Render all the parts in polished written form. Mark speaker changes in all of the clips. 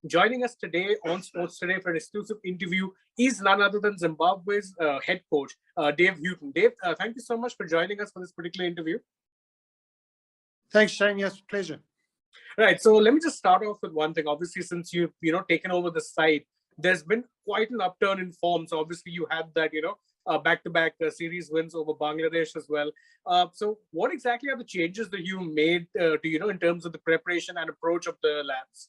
Speaker 1: Joining us today on Sports Today for an exclusive interview is none other than Zimbabwe's head coach, Dave Houghton. Dave, thank you so much for joining us for this particular interview.
Speaker 2: Thanks, Shane. Yes, pleasure.
Speaker 1: Right. So let me just start off with one thing. Obviously, since you've taken over the side, there's been quite an upturn in form. So obviously, you had that back-to-back series wins over Bangladesh as well. So what exactly are the changes that you made in terms of the preparation and approach of the lads?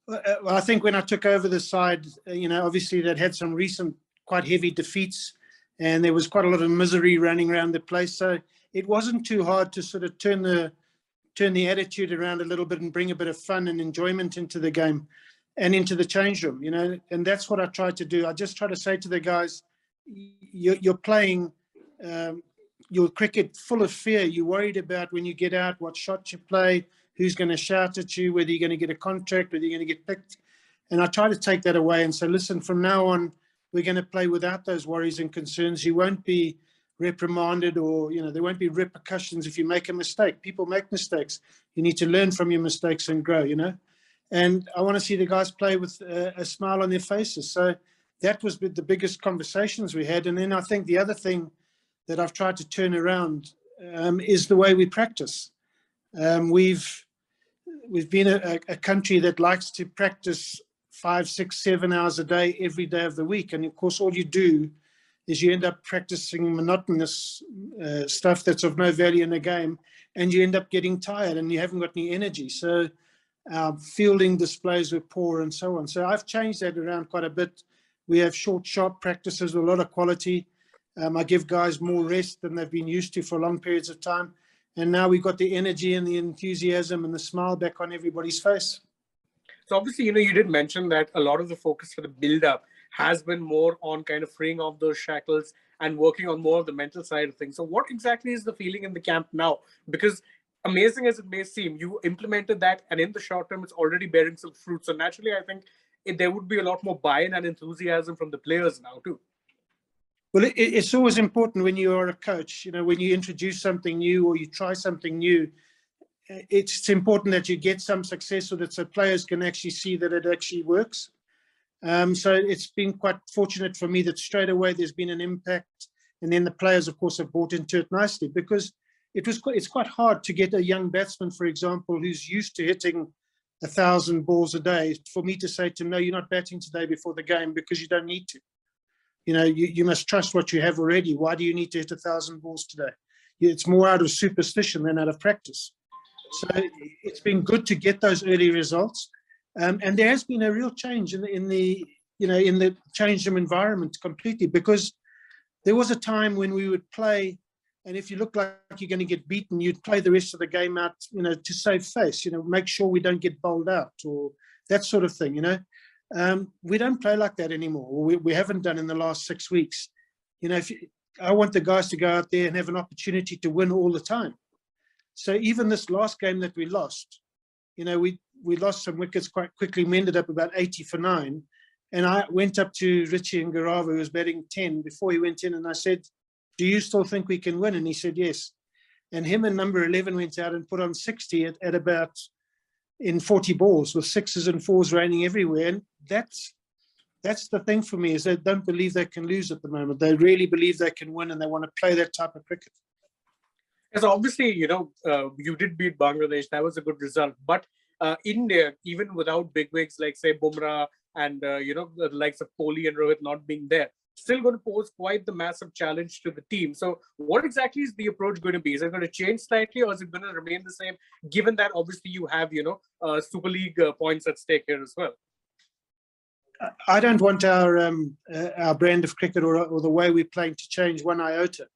Speaker 2: Well, I think when I took over the side, obviously they'd had some recent quite heavy defeats, and there was quite a lot of misery running around the place. So it wasn't too hard to sort of turn the attitude around a little bit and bring a bit of fun and enjoyment into the game and into the change room, and that's what I tried to do. I just try to say to the guys, you're playing your cricket full of fear. You're worried about when you get out, what shot you play, who's going to shout at you, whether you're going to get a contract, whether you're going to get picked. And I try to take that away and say, listen, from now on, we're going to play without those worries and concerns. You won't be reprimanded, or there won't be repercussions if you make a mistake. People make mistakes. You need to learn from your mistakes and grow, and I want to see the guys play with a smile on their faces. So that was the biggest conversations we had. And then I think the other thing that I've tried to turn around is the way we practice. We've been a country that likes to practice 5, 6, 7 hours a day, every day of the week. And of course, all you do is you end up practicing monotonous stuff that's of no value in the game, and you end up getting tired and you haven't got any energy. So our fielding displays were poor and so on. So I've changed that around quite a bit. We have short, sharp practices with a lot of quality. I give guys more rest than they've been used to for long periods of time. And now we've got the energy and the enthusiasm and the smile back on everybody's face.
Speaker 1: So obviously, you did mention that a lot of the focus for the build-up has been more on kind of freeing off those shackles and working on more of the mental side of things. So what exactly is the feeling in the camp now? Because amazing as it may seem, you implemented that, and in the short term, it's already bearing some fruit. So naturally, I think there would be a lot more buy-in and enthusiasm from the players now too.
Speaker 2: Well, it's always important when you are a coach, when you introduce something new or you try something new, it's important that you get some success with it so players can actually see that it actually works. So it's been quite fortunate for me that straight away there's been an impact. And then the players, of course, have bought into it nicely, because it's quite hard to get a young batsman, for example, who's used to hitting 1,000 balls a day, for me to say to him, no, you're not batting today before the game because you don't need to. You must trust what you have already. Why do you need to hit 1,000 balls today? It's more out of superstition than out of practice. So it's been good to get those early results. And there has been a real change in the change room environment completely, because there was a time when we would play, and if you look like you're going to get beaten, you'd play the rest of the game out, to save face, make sure we don't get bowled out or that sort of thing, We don't play like that anymore. We haven't done in the last 6 weeks. I want the guys to go out there and have an opportunity to win all the time. So even this last game that we lost, we lost some wickets quite quickly. We ended up about 80 for 9. And I went up to Richie Ngarava, who was batting 10 before he went in, and I said, do you still think we can win? And he said, yes. And him and number 11 went out and put on 60 at about in 40 balls, with 6s and 4s raining everywhere. And that's the thing for me, is they don't believe they can lose at the moment. They really believe they can win, and they want to play that type of cricket.
Speaker 1: Yes, obviously, you did beat Bangladesh. That was a good result. But India, even without bigwigs like, say, Bumrah and, the likes of Kohli and Rohit not being there, still going to pose quite the massive challenge to the team. So what exactly is the approach going to be? Is it going to change slightly, or is it going to remain the same, given that obviously you have, Super League points at stake here as well?
Speaker 2: I don't want our brand of cricket or the way we're playing to change one iota.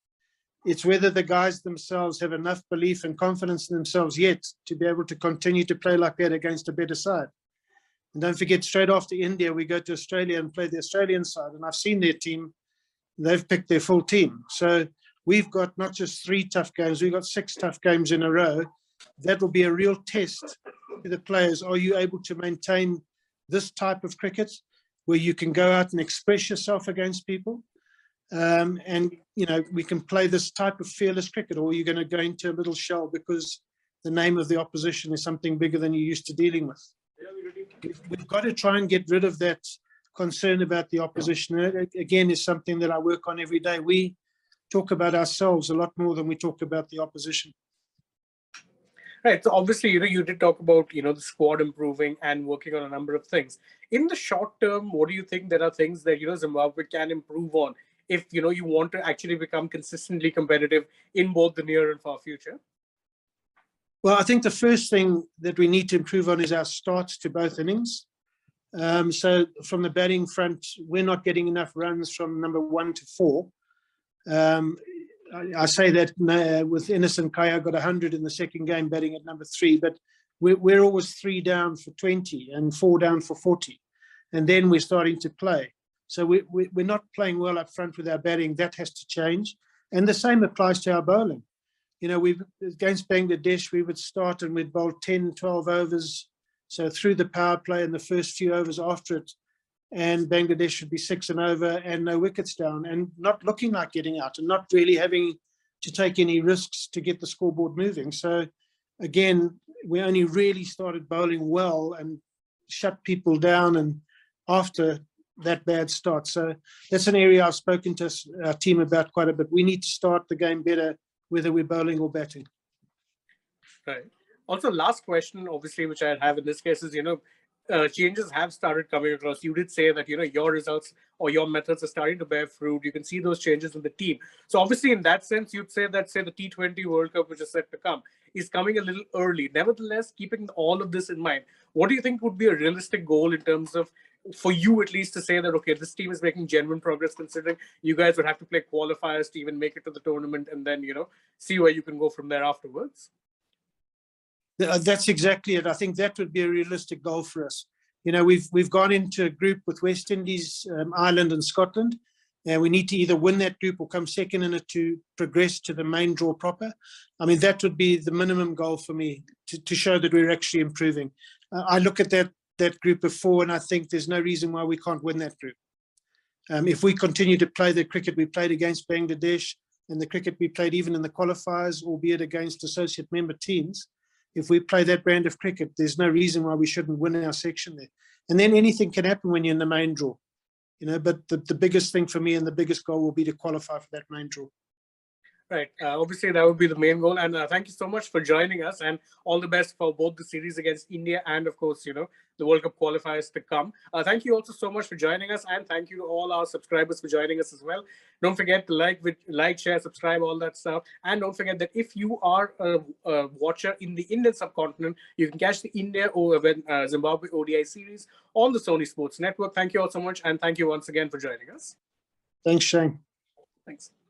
Speaker 2: It's whether the guys themselves have enough belief and confidence in themselves yet to be able to continue to play like that against a better side. And don't forget, straight after India, we go to Australia and play the Australian side. And I've seen their team. They've picked their full team. So we've got not just 3 tough games, we've got 6 tough games in a row. That will be a real test to the players. Are you able to maintain this type of cricket where you can go out and express yourself against people? And, we can play this type of fearless cricket, or you're going to go into a little shell because the name of the opposition is something bigger than you're used to dealing with. we've got to try and get rid of that concern about the opposition. Again, is something that I work on every day. We talk about ourselves a lot more than we talk about the opposition.
Speaker 1: Right. So obviously, you did talk about, the squad improving and working on a number of things. In the short term, what do you think there are things that, Zimbabwe can improve on if, you want to actually become consistently competitive in both the near and far future?
Speaker 2: Well, I think the first thing that we need to improve on is our starts to both innings. So from the batting front, we're not getting enough runs from number 1 to 4. I say that with Innocent Kaya got 100 in the second game batting at number 3, but we're always 3 down for 20 and 4 down for 40. And then we're starting to play. So we're not playing well up front with our batting. That has to change. And the same applies to our bowling. Against Bangladesh, we would start and we'd bowl 10, 12 overs. So through the power play and the first few overs after it, and Bangladesh should be 6 and over and no wickets down and not looking like getting out and not really having to take any risks to get the scoreboard moving. So again, we only really started bowling well and shut people down and after that bad start. So that's an area I've spoken to our team about quite a bit. We need to start the game better, whether we're bowling or batting.
Speaker 1: Right. Also, last question, obviously, which I have in this case is, changes have started coming across. You did say that, your results or your methods are starting to bear fruit. You can see those changes in the team. So obviously, in that sense, you'd say that, the T20 World Cup, which is set to come, is coming a little early. Nevertheless, keeping all of this in mind, what do you think would be a realistic goal in terms of, for you at least, to say that, okay, this team is making genuine progress, considering you guys would have to play qualifiers to even make it to the tournament and then, see where you can go from there afterwards?
Speaker 2: That's exactly it. I think that would be a realistic goal for us. We've gone into a group with West Indies, Ireland and Scotland, and we need to either win that group or come second in it to progress to the main draw proper. I mean, that would be the minimum goal for me to show that we're actually improving. I look at that group of 4 and I think there's no reason why we can't win that group. If we continue to play the cricket we played against Bangladesh and the cricket we played even in the qualifiers, albeit against associate member teams, if we play that brand of cricket, there's no reason why we shouldn't win our section there. And then anything can happen when you're in the main draw, but the biggest thing for me and the biggest goal will be to qualify for that main draw.
Speaker 1: Right. Obviously, that would be the main goal. And thank you so much for joining us and all the best for both the series against India and, of course, the World Cup qualifiers to come. Thank you also so much for joining us. And thank you to all our subscribers for joining us as well. Don't forget to like, share, subscribe, all that stuff. And don't forget that if you are a watcher in the Indian subcontinent, you can catch the India or Zimbabwe ODI series on the Sony Sports Network. Thank you all so much. And thank you once again for joining us.
Speaker 2: Thanks, Shane.
Speaker 1: Thanks.